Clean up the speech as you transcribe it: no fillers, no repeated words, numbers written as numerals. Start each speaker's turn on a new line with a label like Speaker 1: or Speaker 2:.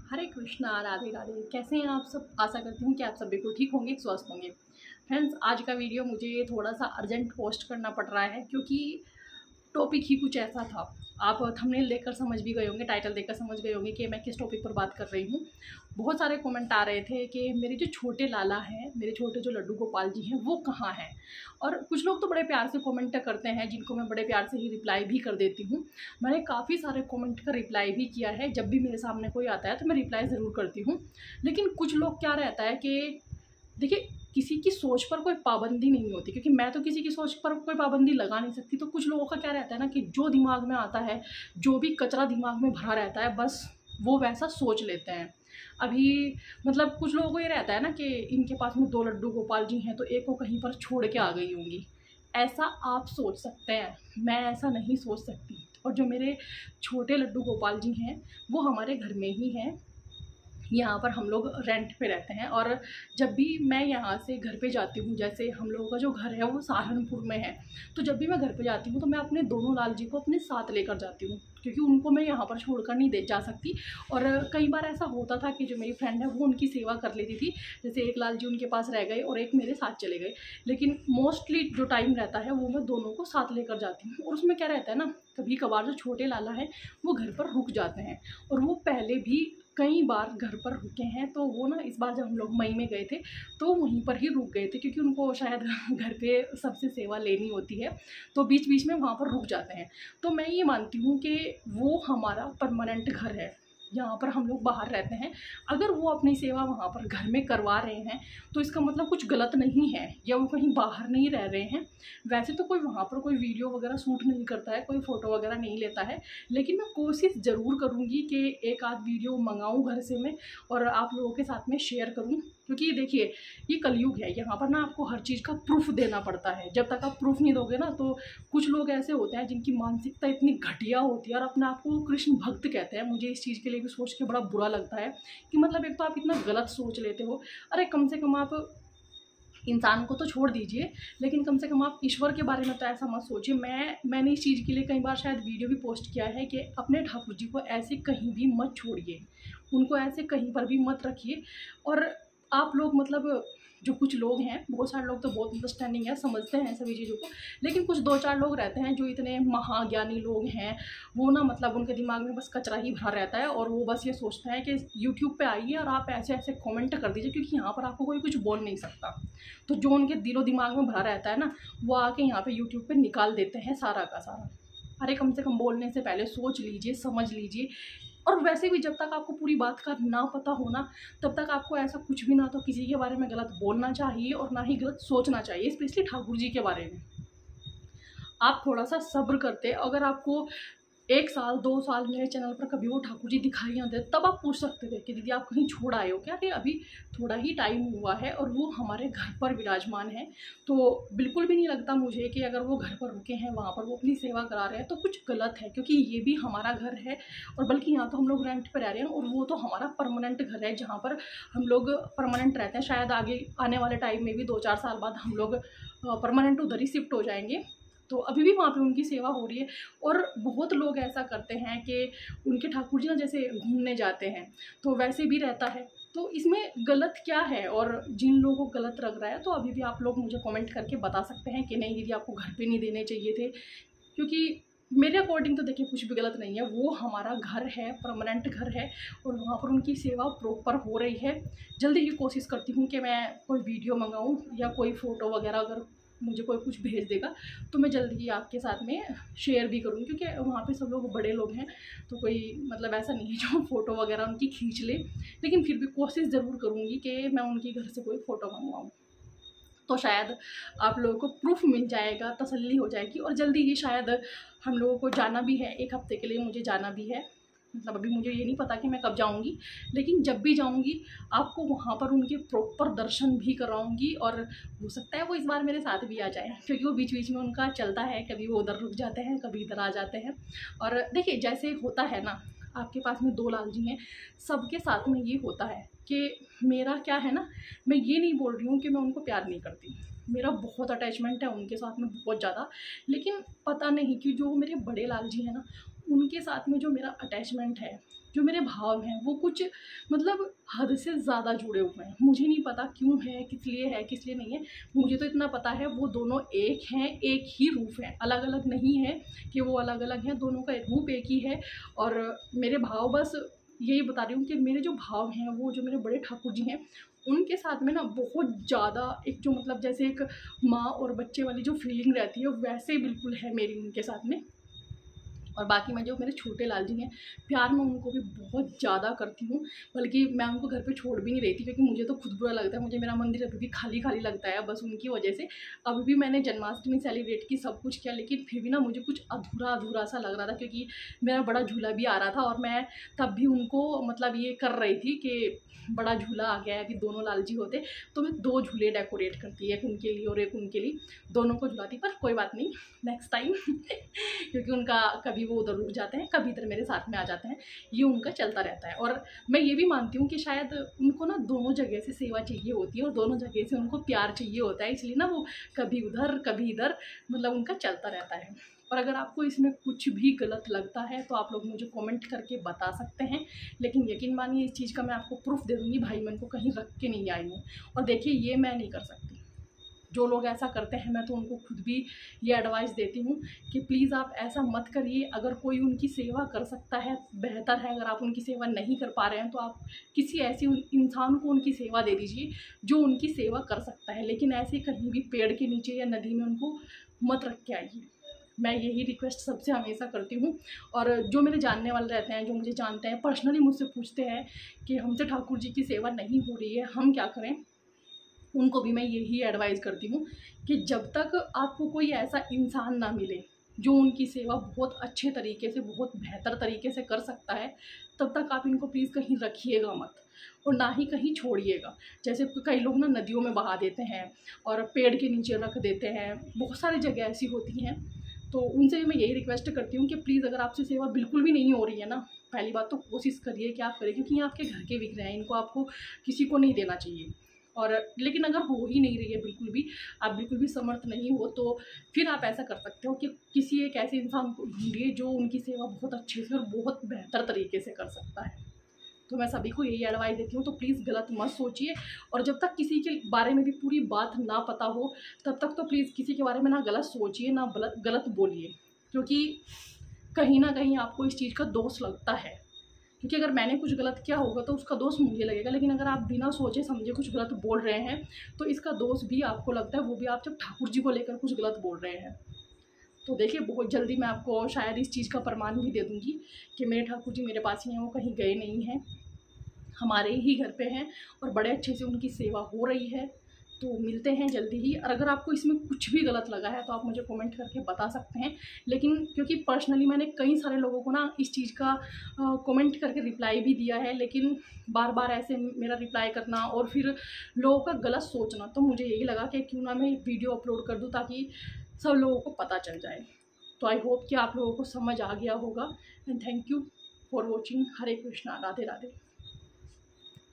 Speaker 1: हरे कृष्णा, राधे राधे। कैसे हैं आप सब? आशा करती हूँ कि आप सब बिल्कुल ठीक होंगे, स्वस्थ होंगे। फ्रेंड्स, आज का वीडियो मुझे थोड़ा-सा अर्जेंट पोस्ट करना पड़ रहा है क्योंकि टॉपिक ही कुछ ऐसा था। आप थंबनेल देखकर समझ भी गए होंगे, टाइटल देखकर समझ गए होंगे कि मैं किस टॉपिक पर बात कर रही हूँ। बहुत सारे कमेंट आ रहे थे कि मेरे जो छोटे लाला हैं, मेरे छोटे जो लड्डू गोपाल जी हैं, वो कहाँ हैं? और कुछ लोग तो बड़े प्यार से कमेंट करते हैं, जिनको मैं बड़े प्यार से ही रिप्लाई भी कर देती हूँ। मैंने काफ़ी सारे कमेंट का रिप्लाई भी किया है। जब भी मेरे सामने कोई आता है तो मैं रिप्लाई ज़रूर करती हूँ। लेकिन कुछ लोग क्या रहता है कि देखिए, किसी की सोच पर कोई पाबंदी नहीं होती, क्योंकि मैं तो किसी की सोच पर कोई पाबंदी लगा नहीं सकती। तो कुछ लोगों का क्या रहता है ना कि जो दिमाग में आता है, जो भी कचरा दिमाग में भरा रहता है, बस वो वैसा सोच लेते हैं। अभी मतलब कुछ लोगों को ये रहता है ना कि इनके पास में 2 लड्डू गोपाल जी हैं तो एक को कहीं पर छोड़ के आ गई होंगी। ऐसा आप सोच सकते हैं, मैं ऐसा नहीं सोच सकती। और जो मेरे छोटे लड्डू गोपाल जी हैं, वो हमारे घर में ही हैं। यहाँ पर हम लोग रेंट पे रहते हैं और जब भी मैं यहाँ से घर पे जाती हूँ, जैसे हम लोगों का जो घर है वो सहारनपुर में है, तो जब भी मैं घर पे जाती हूँ तो मैं अपने दोनों लाल जी को अपने साथ लेकर जाती हूँ, क्योंकि उनको मैं यहाँ पर छोड़कर नहीं दे जा सकती। और कई बार ऐसा होता था कि जो मेरी फ्रेंड है वो उनकी सेवा कर लेती थी, जैसे एक लाल जी उनके पास रह गए और एक मेरे साथ चले गए। लेकिन मोस्टली जो टाइम रहता है वो मैं दोनों को साथ लेकर जाती हूँ। और उसमें क्या रहता है ना, कभी कभार जो छोटे लाला हैं वो घर पर रुक जाते हैं, और वो पहले भी कई बार घर पर रुके हैं। तो वो ना, इस बार जब हम लोग मई में गए थे तो वहीं पर ही रुक गए थे, क्योंकि उनको शायद घर पे सबसे सेवा लेनी होती है, तो बीच बीच में वहाँ पर रुक जाते हैं। तो मैं ये मानती हूँ कि वो हमारा परमानेंट घर है, यहाँ पर हम लोग बाहर रहते हैं। अगर वो अपनी सेवा वहाँ पर घर में करवा रहे हैं तो इसका मतलब कुछ गलत नहीं है, या वो कहीं बाहर नहीं रह रहे हैं। वैसे तो कोई वहाँ पर कोई वीडियो वगैरह शूट नहीं करता है, कोई फ़ोटो वगैरह नहीं लेता है, लेकिन मैं कोशिश ज़रूर करूँगी कि एक आध वीडियो मंगाऊँ घर से मैं, और आप लोगों के साथ में शेयर करूँ। क्योंकि देखिए, ये कलयुग है, यहाँ पर ना आपको हर चीज़ का प्रूफ़ देना पड़ता है। जब तक आप प्रूफ़ नहीं दोगे ना, तो कुछ लोग ऐसे होते हैं जिनकी मानसिकता इतनी घटिया होती है और अपने आप को कृष्ण भक्त कहते हैं। मुझे इस चीज़ के लिए भी सोच के बड़ा बुरा लगता है कि मतलब एक तो आप इतना गलत सोच लेते हो। अरे कम से कम आप इंसान को तो छोड़ दीजिए, लेकिन कम से कम आप ईश्वर के बारे में तो ऐसा मत सोचिए। मैंने इस चीज़ के लिए कई बार शायद वीडियो भी पोस्ट किया है कि अपने ठाकुर जी को ऐसे कहीं भी मत छोड़िए, उनको ऐसे कहीं पर भी मत रखिए। और आप लोग मतलब जो कुछ लोग हैं, बहुत सारे लोग तो बहुत अंडरस्टैंडिंग है, समझते हैं सभी चीज़ों को, लेकिन कुछ 2-4 लोग रहते हैं जो इतने महाज्ञानी लोग हैं, वो ना मतलब उनके दिमाग में बस कचरा ही भरा रहता है, और वो बस ये सोचते हैं कि यूट्यूब पे आइए और आप ऐसे-ऐसे कमेंट कर दीजिए, क्योंकि यहाँ पर आपको कोई कुछ बोल नहीं सकता। तो जो उनके दिलो-दिमाग में भरा रहता है ना, वो आके यहाँ पे यूट्यूब पे निकाल देते हैं सारा का सारा। अरे कम से कम बोलने से पहले सोच लीजिए, समझ लीजिए। और वैसे भी जब तक आपको पूरी बात का ना पता हो ना, तब तक आपको ऐसा कुछ भी ना तो किसी के बारे में गलत बोलना चाहिए और ना ही गलत सोचना चाहिए, स्पेशली ठाकुर जी के बारे में। आप थोड़ा-सा सब्र करते, अगर आपको 1 साल, 2 साल मेरे चैनल पर कभी वो ठाकुर जी दिखाई ना दें, तब आप पूछ सकते थे कि दीदी आप कहीं छोड़ आए हो क्या? अरे अभी थोड़ा ही टाइम हुआ है और वो हमारे घर पर विराजमान हैं। तो बिल्कुल भी नहीं लगता मुझे कि अगर वो घर पर रुके हैं, वहाँ पर वो अपनी सेवा करा रहे हैं, तो कुछ गलत है, क्योंकि ये भी हमारा घर है। और बल्कि यहाँ तो हम लोग रेंट पे रह रहे हैं, और वो तो हमारा परमानेंट घर है, जहाँ पर हम लोग परमानेंट रहते हैं। शायद आगे आने वाले टाइम में भी 2-4 साल बाद हम लोग परमानेंट उधर ही शिफ्ट हो जाएँगे। तो अभी भी वहाँ पे उनकी सेवा हो रही है। और बहुत लोग ऐसा करते हैं कि उनके ठाकुर जी ना जैसे घूमने जाते हैं, तो वैसे भी रहता है। तो इसमें गलत क्या है? और जिन लोगों को गलत लग रहा है, तो अभी भी आप लोग मुझे कमेंट करके बता सकते हैं कि नहीं दीदी आपको घर पे नहीं देने चाहिए थे। क्योंकि मेरे अकॉर्डिंग तो देखिए कुछ भी गलत नहीं है, वो हमारा घर है, परमानेंट घर है, और वहाँ पर उनकी सेवा प्रॉपर हो रही है। जल्दी ही कोशिश करती हूँ कि मैं कोई वीडियो मंगाऊँ या कोई फ़ोटो वगैरह, अगर मुझे कोई कुछ भेज देगा तो मैं जल्दी ही आपके साथ में शेयर भी करूँगी, क्योंकि वहाँ पे सब लोग बड़े लोग हैं, तो कोई मतलब ऐसा नहीं है जो फ़ोटो वगैरह उनकी खींच ले। लेकिन फिर भी कोशिश ज़रूर करूँगी कि मैं उनके घर से कोई फ़ोटो मंगवाऊँ, तो शायद आप लोगों को प्रूफ़ मिल जाएगा, तसल्ली हो जाएगी। और जल्दी ही शायद हम लोगों को जाना भी है, 1 हफ़्ते के लिए मुझे जाना भी है। मतलब अभी मुझे ये नहीं पता कि मैं कब जाऊँगी, लेकिन जब भी जाऊँगी आपको वहाँ पर उनके प्रॉपर दर्शन भी कराऊँगी। और हो सकता है वो इस बार मेरे साथ भी आ जाएँ, क्योंकि वो बीच-बीच में उनका चलता है, कभी वो उधर रुक जाते हैं, कभी इधर आ जाते हैं। और देखिए, जैसे होता है ना, आपके पास में 2 लाल जी हैं, सबके साथ में ये होता है कि मेरा क्या है ना, मैं ये नहीं बोल रही हूँ कि मैं उनको प्यार नहीं करती। मेरा बहुत अटैचमेंट है उनके साथ में, बहुत ज़्यादा। लेकिन पता नहीं कि जो मेरे बड़े लाल जी हैं ना, उनके साथ में जो मेरा अटैचमेंट है, जो मेरे भाव हैं वो कुछ मतलब हद से ज़्यादा जुड़े हुए हैं। मुझे नहीं पता क्यों है, किस लिए नहीं है। मुझे तो इतना पता है वो दोनों एक हैं, एक ही रूप है, अलग अलग नहीं है कि वो अलग अलग हैं, दोनों का रूप एक ही है। और मेरे भाव बस यही बता रही हूँ कि मेरे जो भाव हैं वो जो मेरे बड़े ठाकुर जी हैं उनके साथ में ना बहुत ज़्यादा एक जो मतलब जैसे एक माँ और बच्चे वाली जो फीलिंग रहती है वैसे बिल्कुल है मेरी उनके साथ में। और बाकी मैं जो मेरे छोटे लाल जी हैं, प्यार मैं उनको भी बहुत ज़्यादा करती हूँ, बल्कि मैं उनको घर पे छोड़ भी नहीं रही थी क्योंकि मुझे तो खुद बुरा लगता है, मुझे मेरा मंदिर अभी भी खाली खाली लगता है बस उनकी वजह से। अभी भी मैंने जन्माष्टमी सेलिब्रेट की, सब कुछ किया, लेकिन फिर भी ना मुझे कुछ अधूरा अधूरा सा लग रहा था क्योंकि मेरा बड़ा झूला भी आ रहा था और मैं तब भी उनको मतलब ये कर रही थी कि बड़ा झूला आ गया है, अभी दोनों लाल जी होते तो मैं 2 झूले डेकोरेट करती, एक उनके लिए और एक उनके लिए, दोनों को झुलाती। पर कोई बात नहीं, नेक्स्ट टाइम क्योंकि उनका कभी वो उधर रुक जाते हैं, कभी इधर मेरे साथ में आ जाते हैं, ये उनका चलता रहता है। और मैं ये भी मानती हूँ कि शायद उनको ना दोनों जगह से सेवा चाहिए होती है और दोनों जगह से उनको प्यार चाहिए होता है, इसलिए ना वो कभी उधर कभी इधर मतलब उनका चलता रहता है। और अगर आपको इसमें कुछ भी गलत लगता है तो आप लोग मुझे कमेंट करके बता सकते हैं, लेकिन यकीन मानिए इस चीज़ का मैं आपको प्रूफ दे दूँगी। भाई मैं इनको कहीं रख के नहीं आई हूँ और देखिए ये मैं नहीं कर सकती। जो लोग ऐसा करते हैं मैं तो उनको खुद भी ये एडवाइस देती हूँ कि प्लीज़ आप ऐसा मत करिए। अगर कोई उनकी सेवा कर सकता है बेहतर है, अगर आप उनकी सेवा नहीं कर पा रहे हैं तो आप किसी ऐसे इंसान को उनकी सेवा दे दीजिए जो उनकी सेवा कर सकता है, लेकिन ऐसे कहीं भी पेड़ के नीचे या नदी में उनको मत रख के आइए। मैं यही रिक्वेस्ट सबसे हमेशा करती हूँ। और जो मेरे जानने वाले रहते हैं, जो मुझे जानते हैं, पर्सनली मुझसे पूछते हैं कि हमसे ठाकुर जी की सेवा नहीं हो रही है, हम क्या करें, उनको भी मैं यही एडवाइस करती हूँ कि जब तक आपको कोई ऐसा इंसान ना मिले जो उनकी सेवा बहुत अच्छे तरीके से, बहुत बेहतर तरीके से कर सकता है, तब तक आप इनको प्लीज़ कहीं रखिएगा मत और ना ही कहीं छोड़िएगा। जैसे कई लोग ना नदियों में बहा देते हैं और पेड़ के नीचे रख देते हैं, बहुत सारी जगह ऐसी होती हैं। तो उनसे भी मैं यही रिक्वेस्ट करती हूँ कि प्लीज़ अगर आपसे सेवा बिल्कुल भी नहीं हो रही है ना, पहली बात तो कोशिश करिए कि आप करें, क्योंकि ये आपके घर के विग्रह हैं, इनको आपको किसी को नहीं देना चाहिए। और लेकिन अगर हो ही नहीं रही है बिल्कुल भी, आप बिल्कुल भी समर्थ नहीं हो, तो फिर आप ऐसा कर सकते हो कि किसी एक ऐसे इंसान को ढूंढिए जो उनकी सेवा बहुत अच्छे से और बहुत बेहतर तरीके से कर सकता है। तो मैं सभी को यही एडवाइस देती हूँ, तो प्लीज़ गलत मत सोचिए। और जब तक किसी के बारे में भी पूरी बात ना पता हो तब तक तो प्लीज़ किसी के बारे में ना गलत सोचिए ना गलत बोलिए, क्योंकि कहीं ना कहीं आपको इस चीज़ का दोष लगता है। क्योंकि अगर मैंने कुछ गलत किया होगा तो उसका दोष मुझे लगेगा, लेकिन अगर आप बिना सोचे समझे कुछ गलत बोल रहे हैं तो इसका दोष भी आपको लगता है, वो भी आप जब ठाकुर जी को लेकर कुछ गलत बोल रहे हैं। तो देखिए बहुत जल्दी मैं आपको शायद इस चीज़ का प्रमाण भी दे दूँगी कि मेरे ठाकुर जी मेरे पास ही हैं, वो कहीं गए नहीं हैं, हमारे ही घर पे हैं और बड़े अच्छे से उनकी सेवा हो रही है। तो मिलते हैं जल्दी ही। और अगर आपको इसमें कुछ भी गलत लगा है तो आप मुझे कमेंट करके बता सकते हैं, लेकिन क्योंकि पर्सनली मैंने कई सारे लोगों को ना इस चीज़ का कमेंट करके रिप्लाई भी दिया है, लेकिन बार बार ऐसे मेरा रिप्लाई करना और फिर लोगों का गलत सोचना, तो मुझे यही लगा कि क्यों ना मैं वीडियो अपलोड कर दूँ ताकि सब लोगों को पता चल जाए। तो आई होप कि आप लोगों को समझ आ गया होगा। And thank you for watching. Hare Krishna, Radhe Radhe.